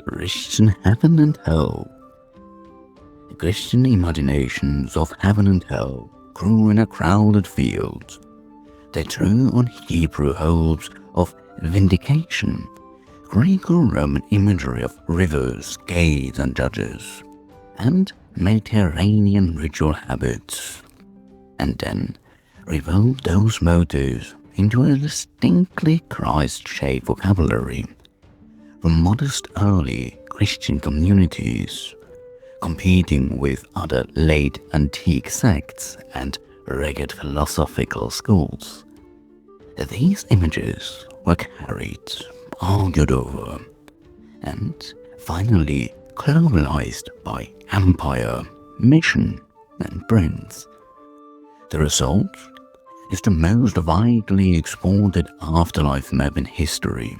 Christian heaven and hell. The Christian imaginations of heaven and hell grew in a crowded field. They drew on Hebrew hopes of vindication, Greco-Roman imagery of rivers, gates and judges, and Mediterranean ritual habits, and then revolved those motives into a distinctly Christ-shaped vocabulary from modest early Christian communities, competing with other late antique sects and rugged philosophical schools. These images were carried, argued over, and finally globalized by empire, mission, and prince. The result is the most widely exported afterlife map in history,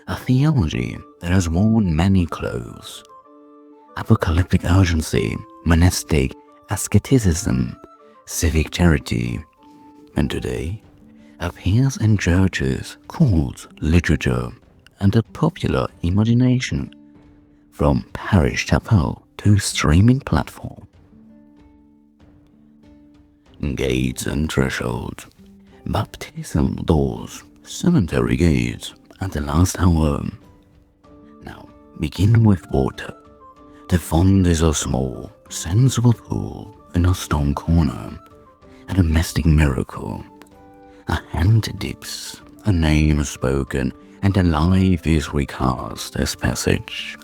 a theology that has worn many clothes. Apocalyptic urgency, monastic asceticism, civic charity, and today appears in churches, cults, literature, and the popular imagination, from parish chapel to streaming platform. Gates and threshold, baptismal doors, cemetery gates, and the last hour. Now, begin with water. The font is a small, sensible pool in a stone corner, a domestic miracle. A hand dips, a name is spoken, and a life is recast as passage.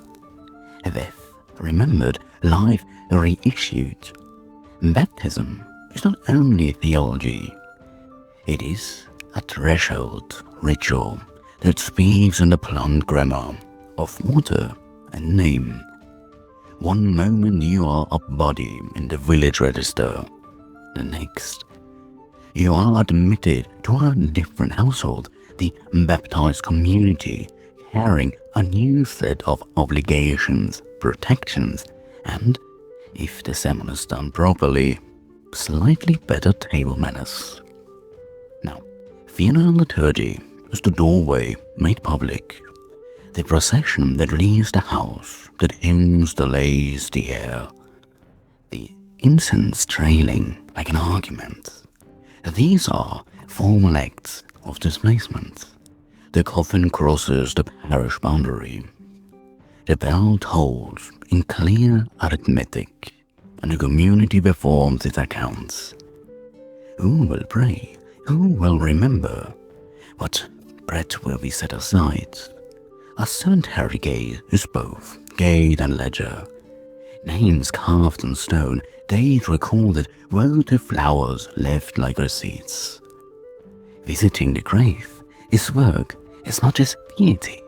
Death remembered, life reissued. Baptism is not only theology, it is a threshold ritual that speaks in the plant grammar of water and name. One moment you are a body in the village register, the next you are admitted to a different household, the baptized community, carrying a new set of obligations, protections, and, if the ceremony is done properly, slightly better table manners. Now, funeral liturgy is the doorway made public, the procession that leaves the house, that hymns the lays the air, the incense trailing like an argument. These are formal acts of displacement. The coffin crosses the parish boundary. The bell tolls in clear arithmetic, and the community performs its accounts. Who will pray? Who will remember? What bread will be set aside? A cemetery gate is both gate and ledger. Names carved in stone, dates recorded, votive flowers left like receipts. Visiting the grave, its work is not just piety.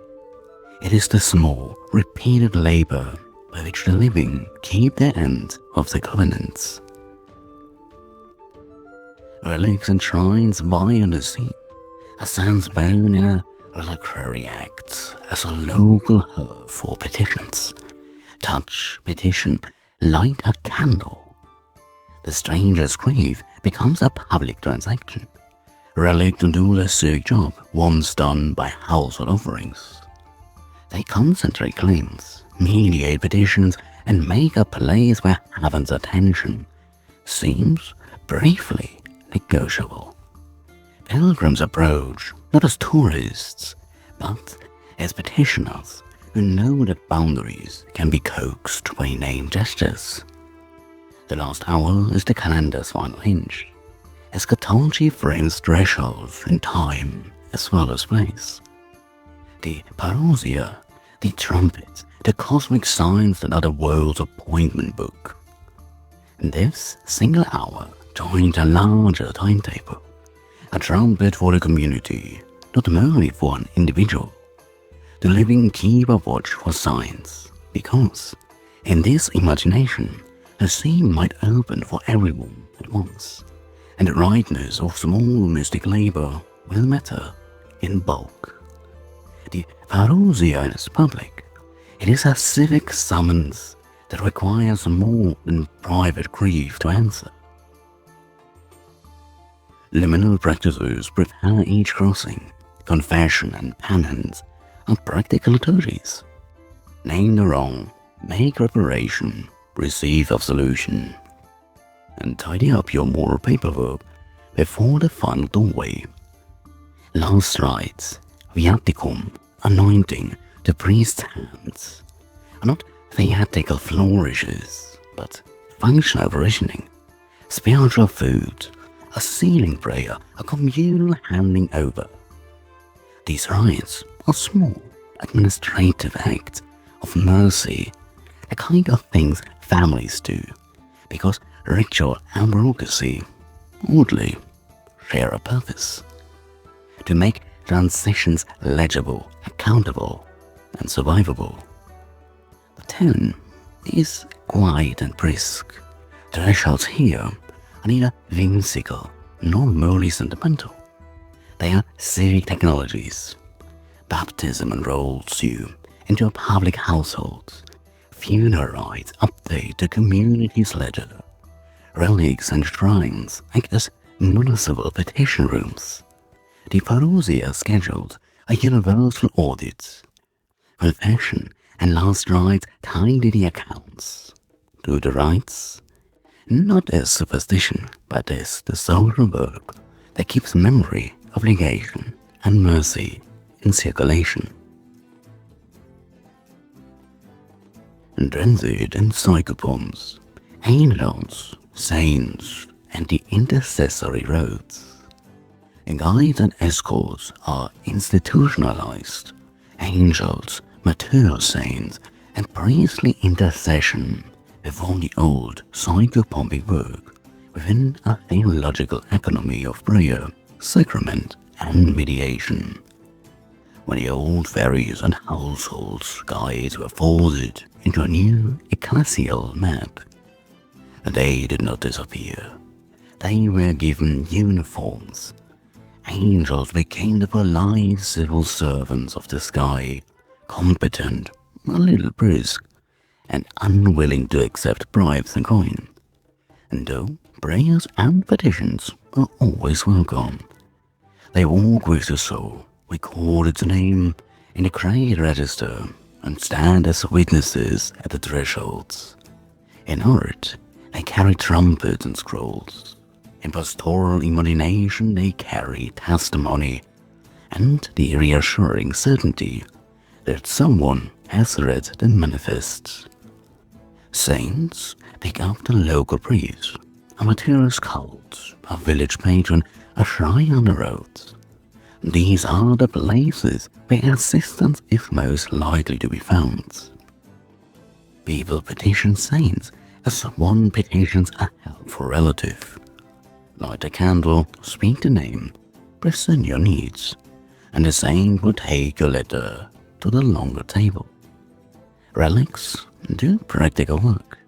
It is the small, repeated labor by which the living keep the end of the covenants. Relics and shrines by the sea, a sands bone in a reliquary act as a local hub for petitions. Touch, petition, light a candle. The stranger's grave becomes a public transaction. Relic to do the civic job once done by household offerings. They concentrate claims, mediate petitions, and make a place where heaven's attention seems briefly negotiable. Pilgrims approach not as tourists, but as petitioners who know that boundaries can be coaxed by name gestures. The last hour is the calendar's final hinge. Eschatology frames thresholds in time as well as place. The parousia, the trumpet, the cosmic signs that are the world's appointment book. This single hour joined a larger timetable, a trumpet for the community, not merely for an individual. The living keep a watch for signs, because in this imagination, a scene might open for everyone at once, and the rightness of small mystic labor will matter in bulk. The parousia is public. It is a civic summons that requires more than private grief to answer. Liminal practices prepare each crossing. Confession and penance are practical liturgies. name the wrong, make reparation, receive absolution, and tidy up your moral paperwork before the final doorway. Last rites, viaticum, anointing the priest's hands, are not theatrical flourishes, but functional provisioning, spiritual food, a sealing prayer, a communal handing over. These rites are small, administrative acts of mercy, the kind of things families do, because ritual and bureaucracy, oddly, share a purpose: to make transitions legible, accountable, and survivable. The tone is quiet and brisk. Thresholds here are neither whimsical nor merely sentimental. They are civic technologies. Baptism enrolls you into a public household. Funeral rites update the community's ledger. Relics and shrines act as municipal petition rooms. The parousia scheduled a universal audit. Confession and last rites tidy the accounts. Do the rites? Not as superstition, but as the social work that keeps memory, obligation, and mercy in circulation. Transit and Psychopomps, angels, saints, and the intercessory roads. Guides and escorts are institutionalized. Angels, mature saints, and priestly intercession perform the old psychopompic work within a theological economy of prayer, sacrament, and mediation. When the old ferries and households guides were folded into a new ecclesial map, they did not disappear. They were given uniforms. Angels became the polite civil servants of the sky, competent, a little brisk, and unwilling to accept bribes and coin. And though prayers and petitions are always welcome, they walk with the soul, record its name in the credit register, and stand as witnesses at the thresholds. In art, they carry trumpets and scrolls. In pastoral imagination, they carry testimony and the reassuring certainty that someone has read the manifests. Saints pick up the local priest, a materialist cult, a village patron, a shrine on the roads. These are the places where assistance is most likely to be found. People petition saints as one petitions a helpful relative. Light a candle, speak the name, present your needs, and the saint will take your letter to the longer table. Relics do practical work.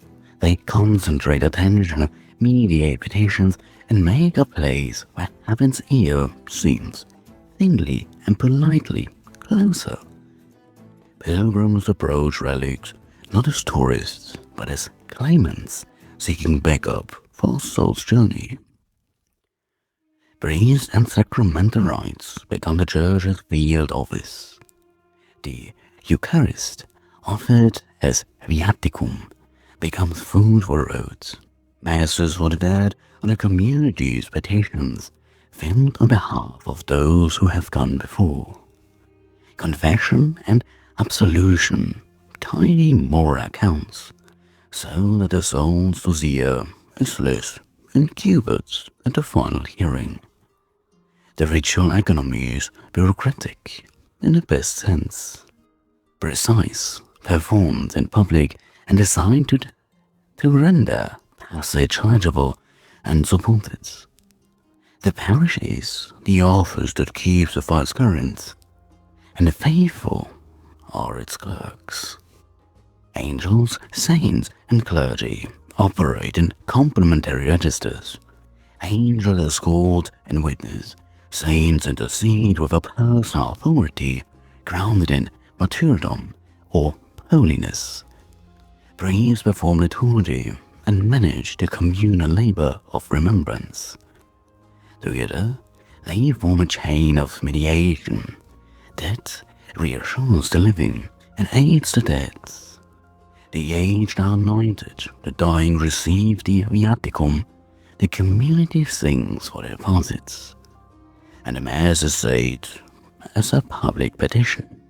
They concentrate attention, mediate petitions, and make a place where heaven's ear seems thinly and politely closer. Pilgrims approach relics not as tourists, but as claimants seeking backup for a soul's journey. Priest and sacramental rites become the church's field office. The Eucharist, offered as viaticum, becomes food for roads. Masses for the dead are the community's petitions, filled on behalf of those who have gone before. Confession and absolution tidy moral accounts, so that the soul's dossier is less in cubits at the final hearing. The ritual economy is bureaucratic in the best sense, precise, performed in public, and designed to render passage legible and supported. The parish is the office that keeps the files current, and the faithful are its clerks. Angels, saints, and clergy operate in complementary registers. Angels escort and witness. Saints intercede with a personal authority grounded in martyrdom or holiness. Priests perform liturgy and manage the communal labor of remembrance. Together, they form a chain of mediation that reassures the living and aids the dead. The aged are anointed, the dying receive the viaticum, the community sings for their deposits, and the mass is said as a public petition.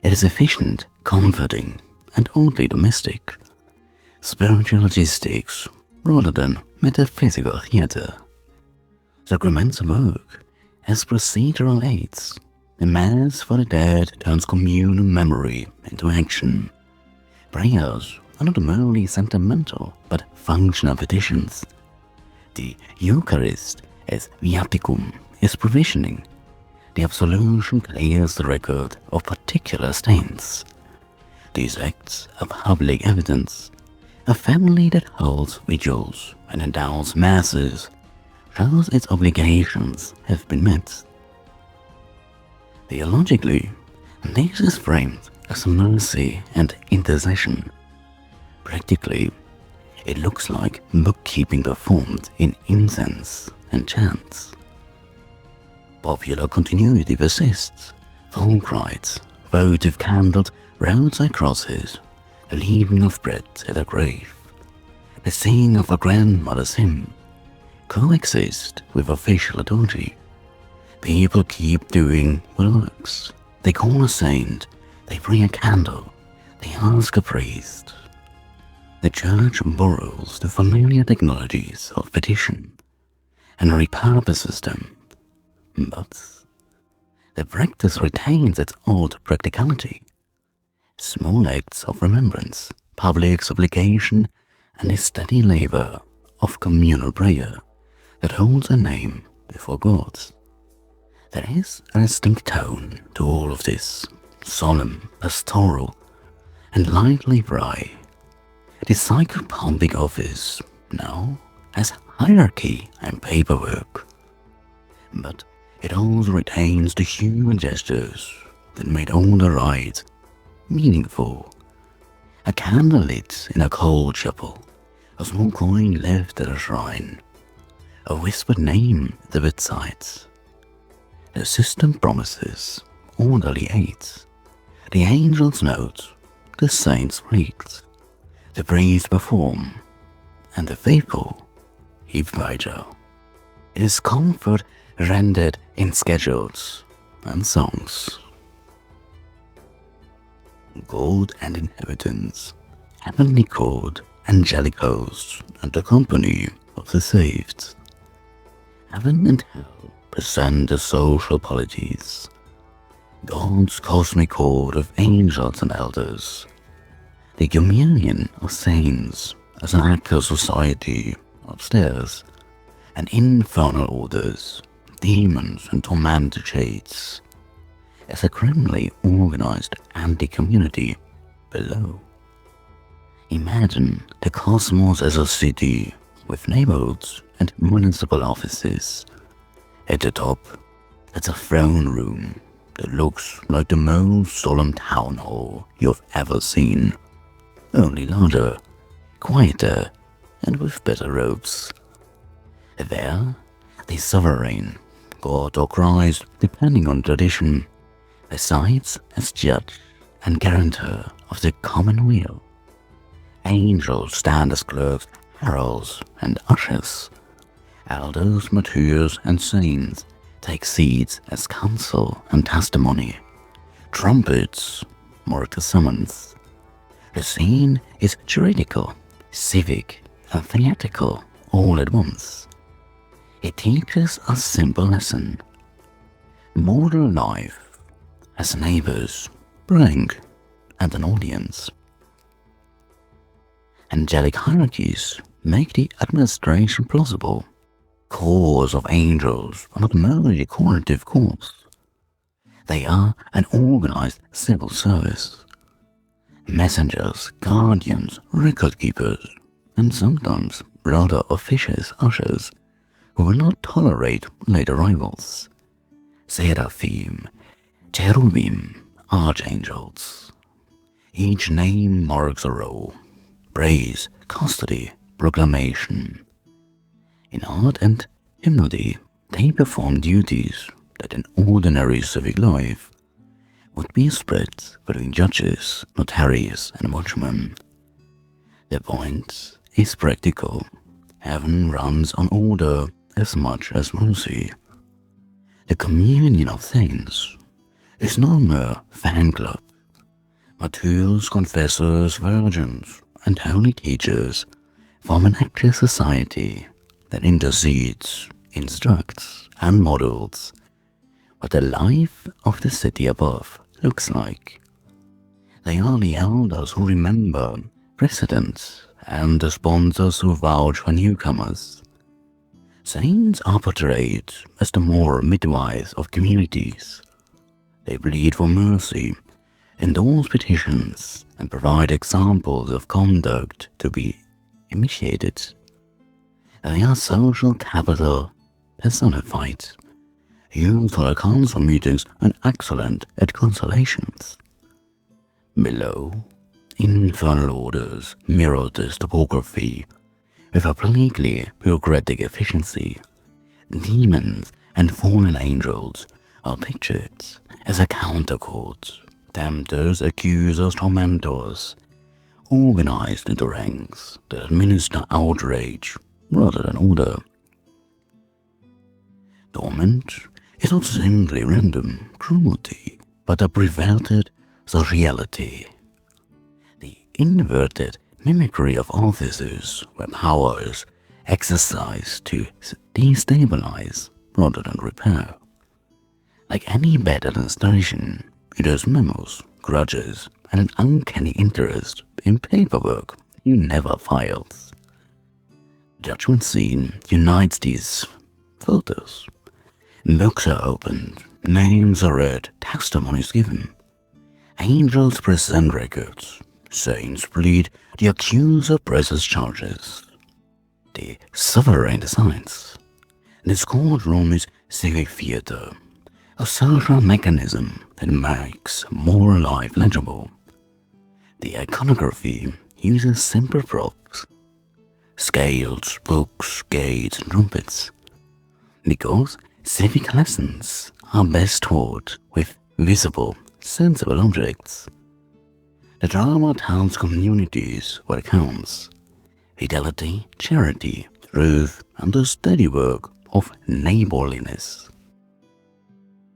It is efficient, comforting, and oddly domestic. Spiritual logistics rather than metaphysical theater. Sacraments work as procedural aids. The Mass for the dead turns communal memory into action. Prayers are not merely sentimental but functional petitions. The Eucharist as viaticum is provisioning. The absolution clears the record of particular stains. These acts are public evidence. A family that holds vigils and endows masses shows its obligations have been met. Theologically, this is framed as mercy and intercession. Practically, it looks like bookkeeping performed in incense and chants. Popular continuity persists. Folk rites, votive candles, roadside crosses, the leaving of bread at a grave, the singing of a grandmother's hymn, coexist with official liturgy. People keep doing what works. They call a saint, they bring a candle, they ask a priest. The church borrows the familiar technologies of petition and repurposes them, but the practice retains its old practicality. Small acts of remembrance, public supplication, and a steady labor of communal prayer that holds a name before God. There is a distinct tone to all of this, solemn, pastoral, and lightly dry. The psychopompic office now has hierarchy and paperwork, but it also retains the human gestures that made all the rites meaningful. A candle lit in a cold chapel, a small coin left at a shrine, a whispered name at the bedside. The system promises orderly aids. The angels note, the saints read, the priests perform, and the faithful heap vigil. It is comfort rendered in schedules and songs. God and inhabitants, heavenly court, angelic hosts, and the company of the saved. Heaven and hell present the social polities. God's cosmic court of angels and elders. The communion of saints as an active society upstairs, and infernal orders, demons and tormented shades, as a criminally organized anti-community below. Imagine the cosmos as a city with neighborhoods and municipal offices. At the top, that's a throne room that looks like the most solemn town hall you've ever seen, only larger, quieter, and with better robes. There, the sovereign, God or Christ, depending on tradition, presides as judge and guarantor of the common weal. Angels stand as clerks, heralds, and ushers. Elders, martyrs, and saints take seats as counsel and testimony. Trumpets mark the summons. The scene is juridical, civic, and theatrical all at once. It teaches a simple lesson. Mortal life has neighbors, rank, and an audience. Angelic hierarchies make the administration plausible. Corps of angels are not merely decorative corps. They are an organized civil service. Messengers, guardians, record keepers, and sometimes rather officious ushers who will not tolerate late arrivals. Seraphim, cherubim, archangels. Each name marks a role. Praise, custody, proclamation. In art and hymnody, they perform duties that in ordinary civic life would be split between judges, notaries, and watchmen. The point is practical. Heaven runs on order as much as mercy. The communion of saints is not a mere fan club. Martyrs, confessors, virgins, and holy teachers form an active society that intercedes, instructs, and models what the life of the city above looks like. They are the elders who remember precedents and the sponsors who vouch for newcomers. Saints are portrayed as the moral midwives of communities. They plead for mercy, endorse petitions, and provide examples of conduct to be imitated. They are social capital personified, useful at council meetings and excellent at consolations. Below, infernal orders mirror this topography with a bleakly bureaucratic efficiency. Demons and fallen angels are pictured as a countercourt, tempters, accusers, tormentors, organized into ranks that administer outrage rather than order. Torment is not simply random cruelty, but a perverted sociality. The inverted mimicry of officers where power is exercised to destabilize rather than repair. Like any bad administration, it has memos, grudges, and an uncanny interest in paperwork you never filed. Judgment scene unites these filters. Books are opened, names are read, testimonies given. Angels present records, saints plead, the accuser presses charges. The sovereign decides. This courtroom is civic theater, a social mechanism that makes moral life legible. The iconography uses simple props, scales, books, gates, and trumpets, because civic lessons are best taught with visible, sensible objects. The drama tells communities what counts: fidelity, charity, truth, and the steady work of neighborliness.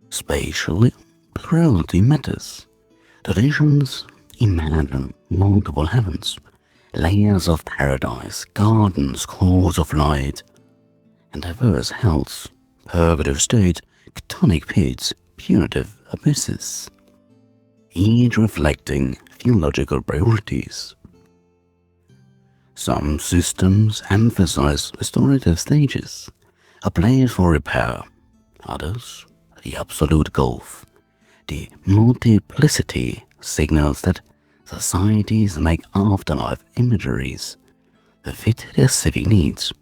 Spatially, plurality matters. Traditions imagine multiple heavens, layers of paradise, gardens, courts of light, and diverse hells, purgative states, chthonic pits, punitive abysses, each reflecting theological priorities. Some systems emphasize restorative stages, a place for repair. Others, the absolute gulf. The multiplicity signals that societies make afterlife imageries that fit their civic needs: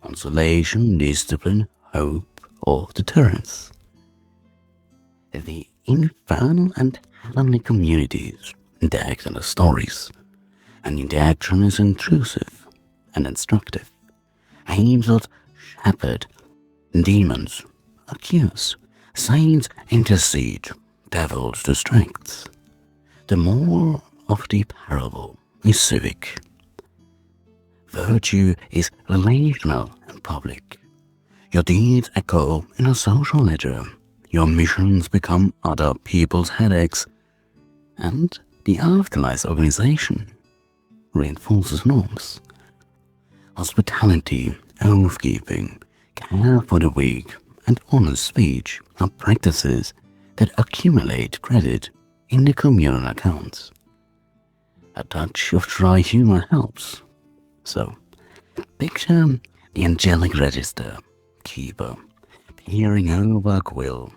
consolation, discipline, hope, or deterrence. The infernal and heavenly communities interact in the stories, and interaction is intrusive and instructive. Angels shepherd, demons accuse, saints intercede, devils distract. The moral of the parable is civic. Virtue is relational and public. Your deeds echo in a social ledger. Your missions become other people's headaches, and the afterlife organization reinforces norms. Hospitality, oath-keeping, care for the weak, and honest speech are practices that accumulate credit in the communal accounts. A touch of dry humor helps. So, picture the angelic register keeper peering over a quill,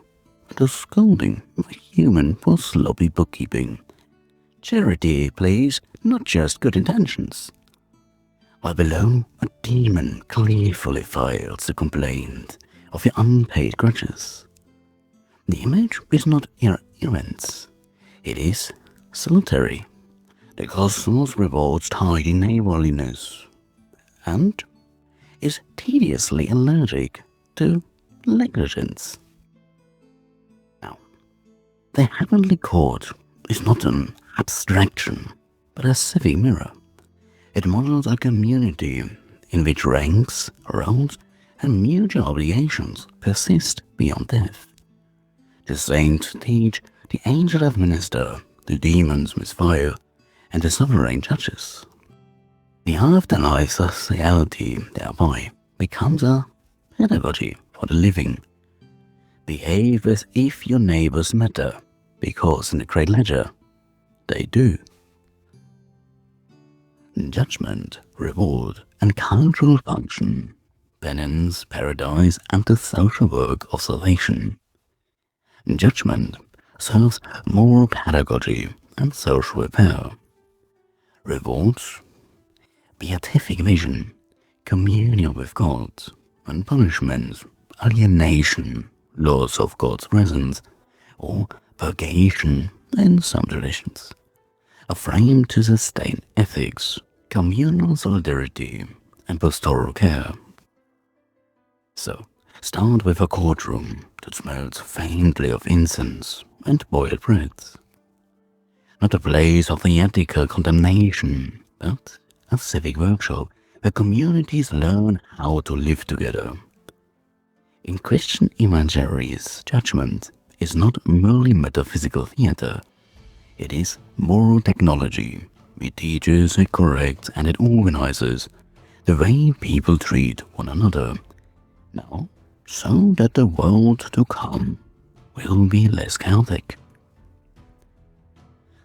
the scolding of a human for sloppy bookkeeping. Charity, please, not just good intentions. While below, a demon gleefully files a complaint of the unpaid grudges. The image is not irreverent, it is salutary. The cosmos rewards tidy neighborliness, and is tediously allergic to negligence. Now, The heavenly court is not an abstraction, but a civic mirror. It models a community in which ranks, roles, and mutual obligations persist beyond death. The saints teach, the angels administer, the demons misfire, and the sovereign judges. The afterlife sociality, thereby, becomes a pedagogy for the living. Behave as if your neighbors matter, because in the great ledger, they do. Judgment, reward, and cultural function, penance, paradise, and the social work of salvation. Judgment serves moral pedagogy and social repair. Rewards, beatific vision, communion with God, and punishments, alienation, loss of God's presence, or purgation in some traditions, a frame to sustain ethics, communal solidarity, and pastoral care. So, start with a courtroom that smells faintly of incense and boiled breads. Not a place of theatrical condemnation, but a civic workshop where communities learn how to live together. In Christian imageries, judgment is not merely metaphysical theater, it is moral technology. It teaches, it corrects, and it organizes the way people treat one another. Now, so that the world to come will be less chaotic.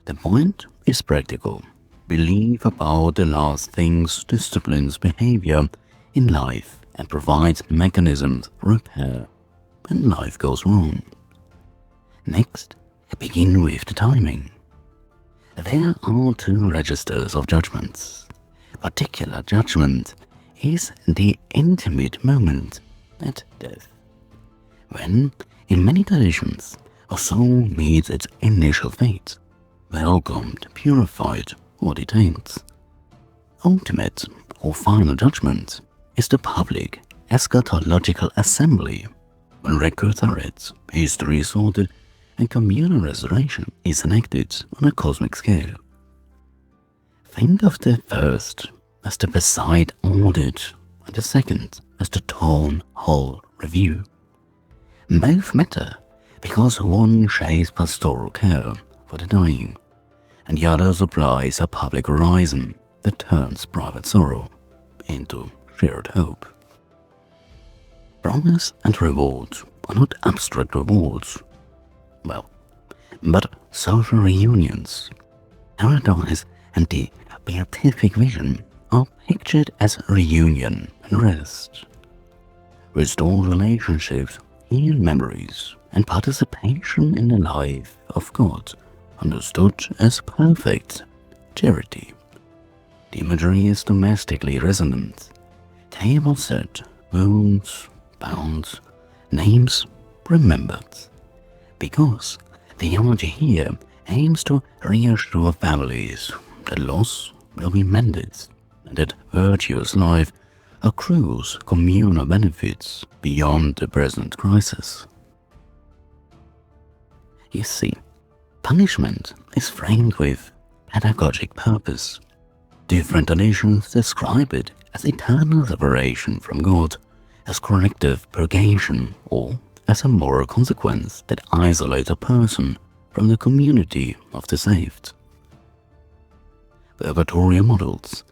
The point is practical. Belief about the last things disciplines behavior in life and provides mechanisms for repair when life goes wrong. Next, begin with the timing. There are two registers of judgments. Particular judgment is the intimate moment at death, when, in many traditions, a soul meets its initial fate, welcomed, purified, or detained. Ultimate or final judgment is the public eschatological assembly, when records are read, history is sorted, and communal restoration is enacted on a cosmic scale. Think of the first as the Beside audit and the second as the Town Hall review. Both matter because one shapes pastoral care for the dying, and the other supplies a public horizon that turns private sorrow into shared hope. Promise and reward are not abstract rewards, but social reunions. Paradise and the beatific vision are pictured as reunion and rest. Restore relationships, heal memories, and participation in the life of God, understood as perfect charity. The imagery is domestically resonant. Table set, wounds, bound, names remembered. Because theology here aims to reassure families that loss will be mended and that virtuous life accrues communal benefits beyond the present crisis. You see, punishment is framed with pedagogic purpose. Different traditions describe it as eternal separation from God, as corrective purgation, or as a moral consequence that isolates a person from the community of the saved. Purgatorial models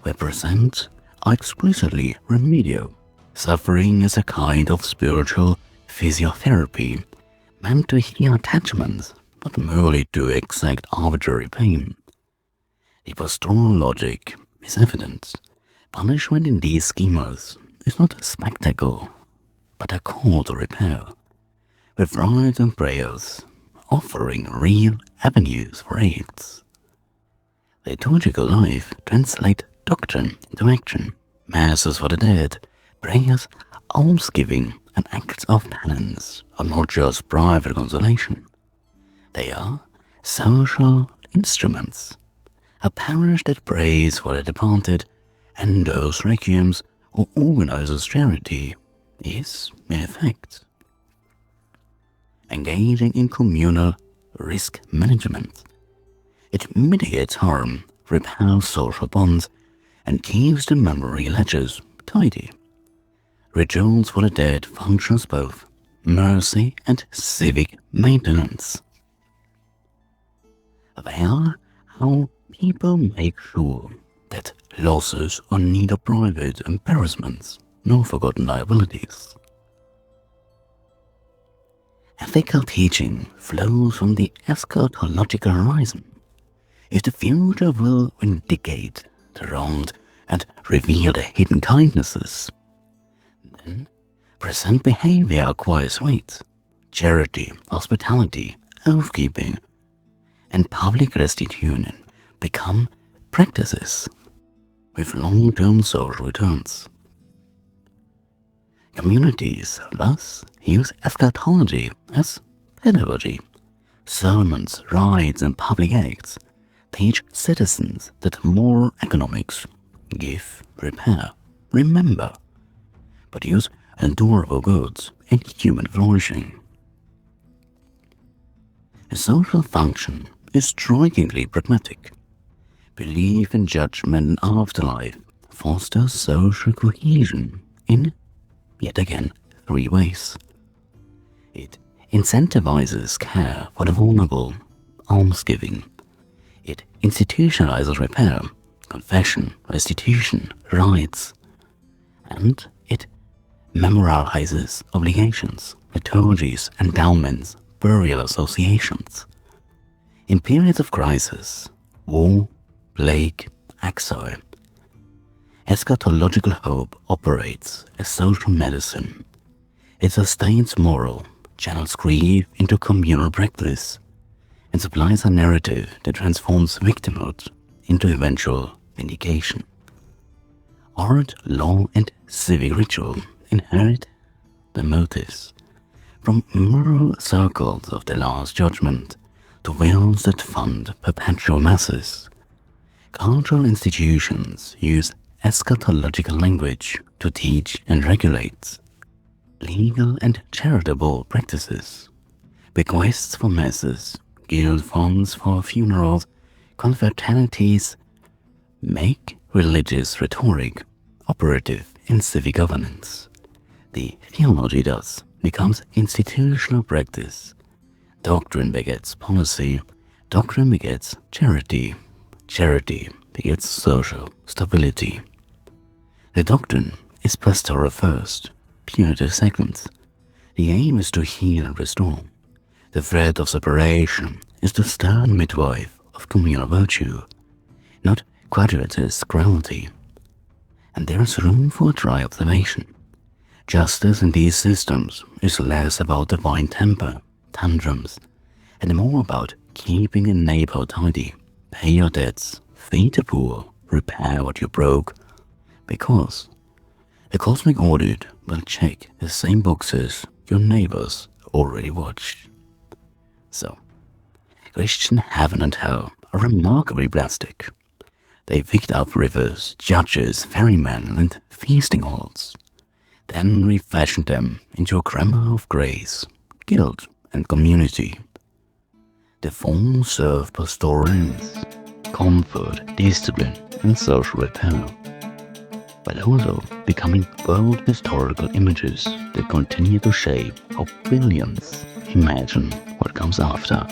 where present are explicitly remedial, suffering as a kind of spiritual physiotherapy meant to heal attachments, not merely to exact arbitrary pain. The pastoral logic is evident. Punishment in these schemas is not a spectacle, but a call to repair, with rites and prayers offering real avenues for aids. Liturgical life translates doctrine into action. Masses for the dead, prayers, almsgiving, and acts of penance are not just private consolation. They are social instruments. A parish that prays for the departed, endows requiems, or organizes charity is, in effect, engaging in communal risk management. It mitigates harm, repairs social bonds, and keeps the memory ledgers tidy. Rituals for the dead functions both mercy and civic maintenance. They are how people make sure that losses are neither private embarrassments nor forgotten liabilities. Ethical teaching flows from the eschatological horizon. If the future will vindicate the wronged and reveal the hidden kindnesses, then present behavior acquires weight. Charity, hospitality, oath-keeping, and public restitution become practices with long-term social returns. Communities thus use eschatology as pedagogy. Sermons, rites, and public acts teach citizens that moral economics give, repair, remember, produce endurable goods and human flourishing. The social function is strikingly pragmatic. Belief in judgment and afterlife fosters social cohesion in, yet again, 3 ways. It incentivizes care for the vulnerable, almsgiving. It institutionalizes repair, confession, restitution, rites. And it memorializes obligations, liturgies, endowments, burial associations. In periods of crisis, war, plague, exile, eschatological hope operates as social medicine. It sustains moral, channels grief into communal practice, and supplies a narrative that transforms victimhood into eventual vindication. Art, law, and civic ritual inherit the motives, from moral circles of the Last Judgment to wills that fund perpetual masses. Cultural institutions use eschatological language to teach and regulate. Legal and charitable practices, bequests for masses, guild funds for funerals, confraternities, make religious rhetoric operative in civic governance. The theology thus becomes institutional practice. Doctrine begets policy, doctrine begets charity, charity begets social stability. The doctrine is pastoral first, punitive second. The aim is to heal and restore. The thread of separation is the stern midwife of communal virtue, not gratuitous cruelty. And there is room for dry observation. Justice in these systems is less about divine temper, tantrums, and more about keeping a neighbor tidy, pay your debts, feed the poor, repair what you broke, because the cosmic audit will check the same boxes your neighbors already watched. So, Christian heaven and hell are remarkably plastic. They picked up rivers, judges, ferrymen, and feasting halls, then refashioned them into a grammar of grace, guilt, and community. The forms serve pastoral ends, comfort, discipline, and social repair, but also becoming bold historical images that continue to shape how billions imagine what comes after.